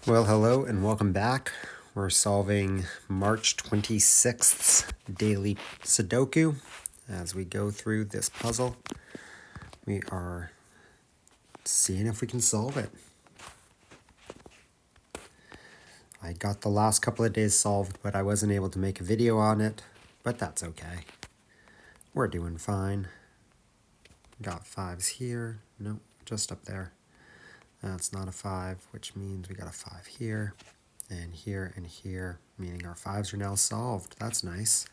Well, hello and welcome back. We're solving March 26th's daily Sudoku. As we go through this puzzle, we are seeing if we can solve it. I got the last couple of days solved, but I wasn't able to make a video on it, but that's okay. We're doing fine. Got fives here. Nope, just up there. That's not a 5, which means we got a 5 here, and here, meaning our 5s are now solved. That's nice.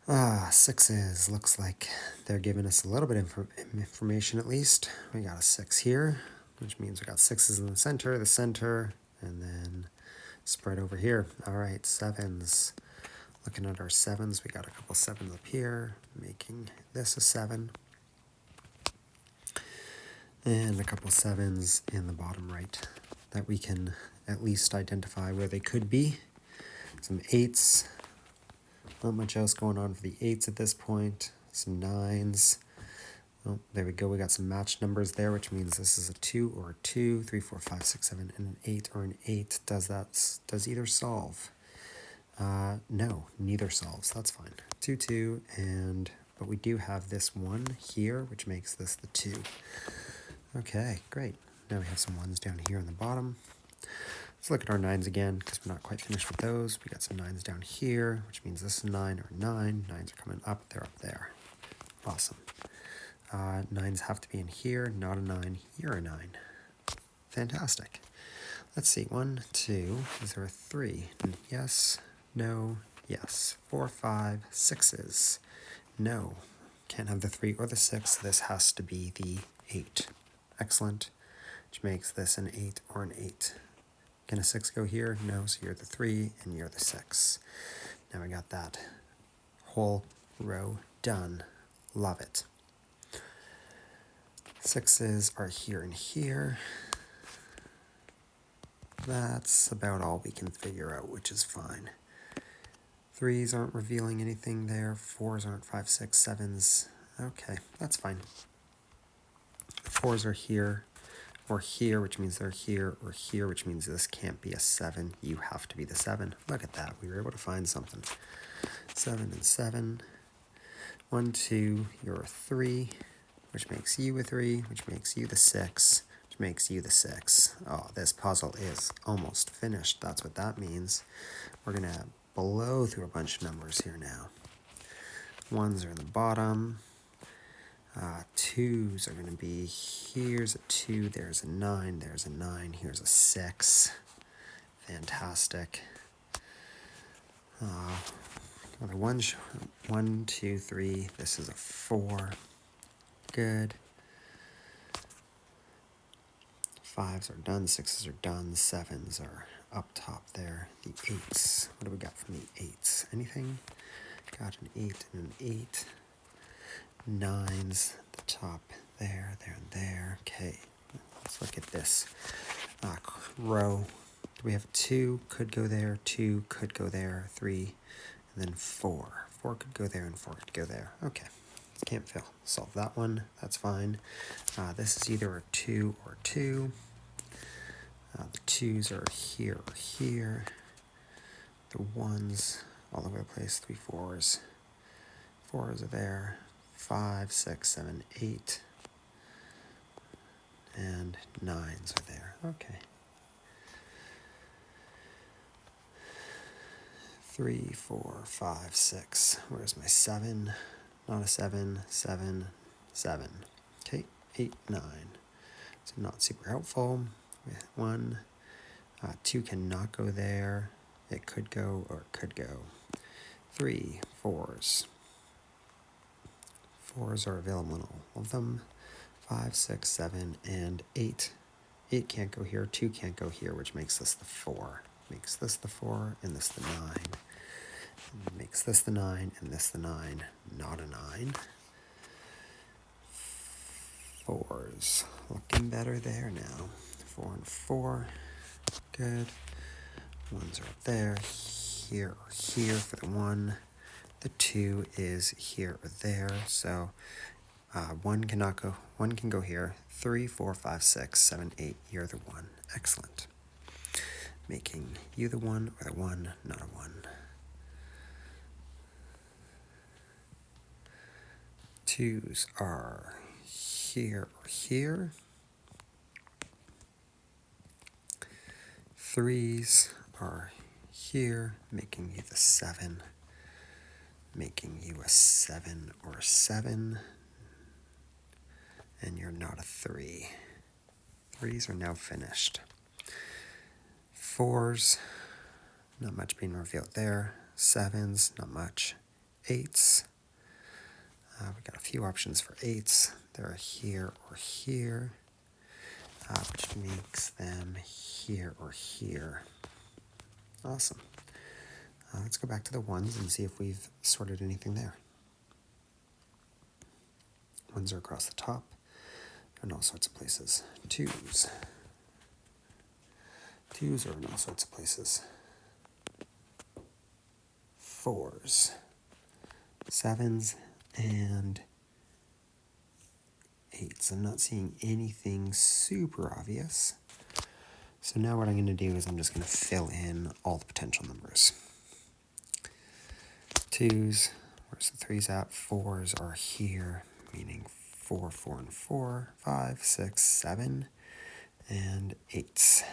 6s. Looks like they're giving us a little bit of information at least. We got a 6 here, which means we got 6s in the center, and then spread over here. All right, 7s. Looking at our 7s, we got a couple 7s up here, making this a 7. And a couple 7s in the bottom right that we can at least identify where they could be. Some 8s. Not much else going on for the 8s at this point. Some 9s. Oh, there we go. We got some matched numbers there, which means this is a 2 or a 2, 3, 4, 5, 6, 7, and an 8 or an 8. Does either solve? No, neither solves. That's fine. 2, 2, but we do have this 1 here, which makes this the 2. Okay, great. Now we have some 1s down here on the bottom. Let's look at our 9s again, because we're not quite finished with those. We got some 9s down here, which means this is 9 or 9. 9s are coming up, they're up there. Awesome. 9s have to be in here, not a 9, here a 9. Fantastic. Let's see, 1, 2, is there a 3? Yes, no, yes. 4, 5, 6s. No, can't have the 3 or the 6. This has to be the 8. Excellent, which makes this an 8 or an 8. Can a 6 go here? No, so you're the 3 and you're the 6. Now we got that whole row done. Love it. 6s are here and here. That's about all we can figure out, which is fine. 3s aren't revealing anything there. 4s aren't 5, 6, 7s. Okay, that's fine. 4s are here or here, which means they're here, or here, which means this can't be a 7. You have to be the 7. Look at that. We were able to find something. 7 and 7. 1, 2, you're a 3, which makes you a 3, which makes you the 6, which makes you the 6. Oh, this puzzle is almost finished. That's what that means. We're going to blow through a bunch of numbers here now. 1s are in the bottom. 2s are going to be, here's a 2, there's a 9, there's a 9, here's a 6. Fantastic. Another 1, 2, 3, this is a 4. Good. 5s are done, 6s are done, 7s are up top there. The 8s, what do we got from the 8s? Anything? Got an 8 and an 8. 9s, the top there, there, and there. Okay, let's look at this row. Do we have 2? Could go there. 2 could go there. 3, and then 4. 4 could go there, and 4 could go there. Okay, can't fail. Solve that one. That's fine. This is either a 2 or 2. The 2s are here or here. The 1s all over the place. 3, 4s. 4s are there. 5, 6, 7, 8, and 9s are there. Okay. 3, 4, 5, 6. Where's my 7? Not a 7. 7, 7. Okay, 8, 9. So not super helpful. 1, 2 cannot go there. It could go or it could go. 3, 4s. 4s are available in all of them. 5, 6, 7, and 8. 8 can't go here. 2 can't go here, which makes this the 4. Makes this the 4 and this the 9. And makes this the 9 and this the 9. Not a 9. 4s. Looking better there now. 4 and 4. Good. 1s are up there. Here or here for the 1. The 2 is here or there, so 1 cannot go. 1 can go here. 3, 4, 5, 6, 7, 8. You're the 1. Excellent. making you the 1 or the 1 not a 1. 2s are here or here. 3s are here, making you the 7, making you a 7 or a 7, and you're not a 3. 3s are now finished. 4s, not much being revealed there. 7s, not much. 8s, we got a few options for 8s. They're here or here, which makes them here or here. Awesome. Let's go back to the 1s and see if we've sorted anything there. 1s are across the top in all sorts of places. 2s. 2s are in all sorts of places. 4s. 7s and 8s. I'm not seeing anything super obvious. So now what I'm going to do is I'm just going to fill in all the potential numbers. 2s, where's the 3s at? 4s are here, meaning 4, 4, and 4, 5, 6, 7, and 8s.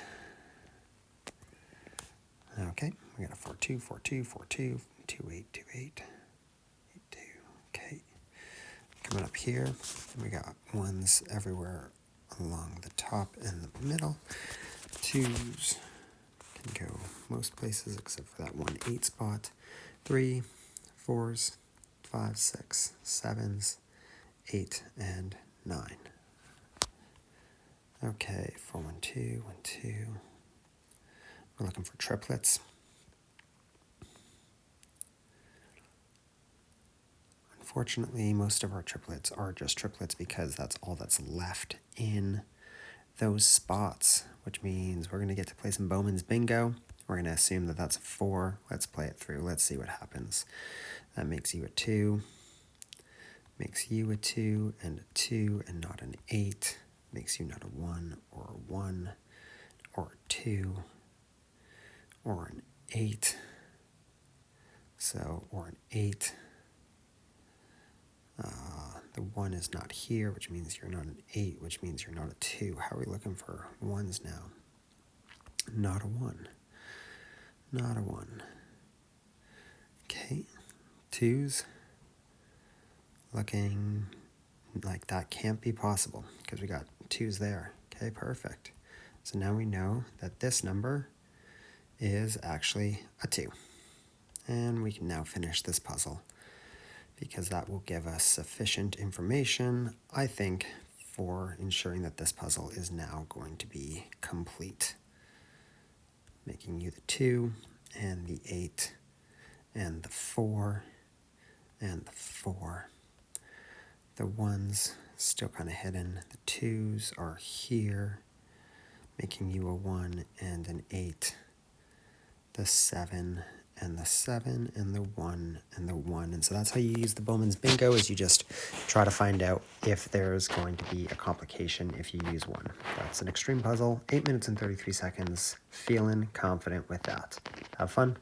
Okay, we got a 4, 2, 4, 2, 4, 2, 2, 8, 2, 8, 8, 2. Okay, coming up here, we got 1s everywhere along the top and the middle. 2s can go most places except for that 1 8 spot. 3, 4s, 5, 6, 7s, 8, and 9. Okay, 4, 1, 2, 1, 2. We're looking for triplets. Unfortunately, most of our triplets are just triplets because that's all that's left in those spots, which means we're going to get to play some Bowman's Bingo. We're going to assume that that's a 4. Let's play it through. Let's see what happens. That makes you a 2. Makes you a 2 and a 2 and not an 8. Makes you not a 1 or a 1 or a 2 or an 8. So, or an 8. The 1 is not here, which means you're not an 8, which means you're not a 2. How are we looking for 1s now? Not a 1. Not a 1. Okay. 2s. Looking like that can't be possible because we got 2s there. Okay, perfect. So now we know that this number is actually a 2. And we can now finish this puzzle because that will give us sufficient information, I think, for ensuring that this puzzle is now going to be complete. Making you the 2 and the 8 and the 4 and the 4. The 1s still kind of hidden. The 2s are here, making you a 1 and an 8. The 7 and the 7 and the 1 and the 1. And so that's how you use the Bowman's Bingo, is you just try to find out if there's going to be a complication if you use 1. That's an extreme puzzle, 8 minutes and 33 seconds. Feeling confident with that. Have fun.